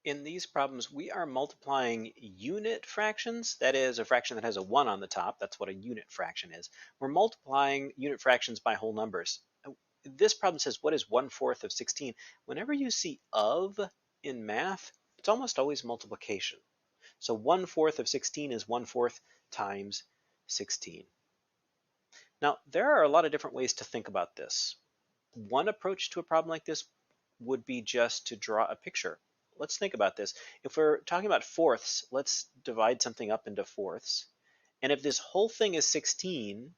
In these problems, we are multiplying unit fractions. That is a fraction that has a 1 on the top. That's what a unit fraction is. We're multiplying unit fractions by whole numbers. This problem says, what is 1/4 of 16? Whenever you see of in math, it's almost always multiplication. So 1/4 of 16 is 1/4 times 16. Now, there are a lot of different ways to think about this. One approach to a problem like this would be just to draw a picture. Let's think about this. If we're talking about fourths, let's divide something up into fourths. And if this whole thing is 16,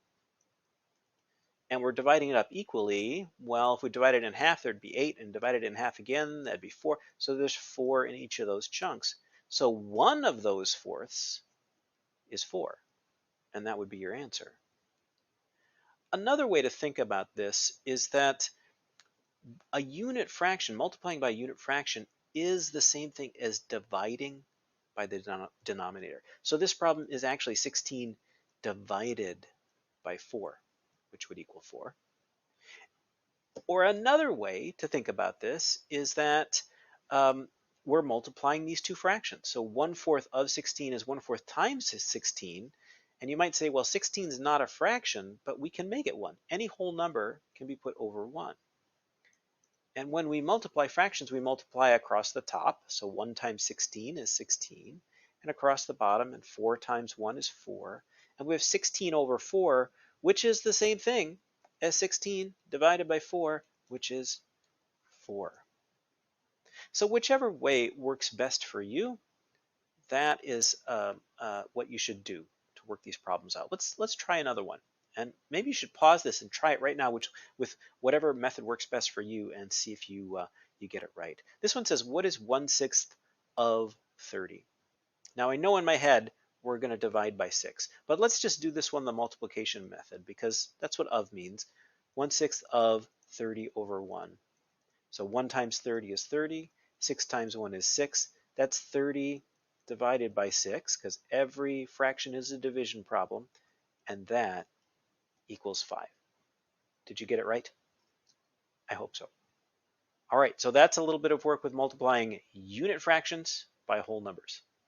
and we're dividing it up equally, well, if we divide it in half, there'd be 8, and divide it in half again, that'd be 4. So there's 4 in each of those chunks. So one of those fourths is 4, and that would be your answer. Another way to think about this is that a unit fraction, multiplying by a unit fraction, is the same thing as dividing by the denominator. So this problem is actually 16 divided by 4, which would equal 4. Or another way to think about this is that we're multiplying these two fractions. So 1/4 of 16 is 1/4 times 16. And you might say, well, 16 is not a fraction, but we can make it one. Any whole number can be put over 1. And when we multiply fractions, we multiply across the top. So 1 times 16 is 16. And across the bottom, and 4 times 1 is 4. And we have 16 over 4, which is the same thing as 16 divided by 4, which is 4. So whichever way works best for you, that is what you should do to work these problems out. Let's try another one. And maybe you should pause this and try it right now with whatever method works best for you and see if you get it right. This one says, what is 1/6 of 30? Now I know in my head we're going to divide by 6, but let's just do this one the multiplication method because that's what of means. 1/6 of 30 over 1. So 1 times 30 is 30. 6 times 1 is 6. That's 30 divided by 6 because every fraction is a division problem, and that equals 5. Did you get it right? I hope so. All right, so that's a little bit of work with multiplying unit fractions by whole numbers.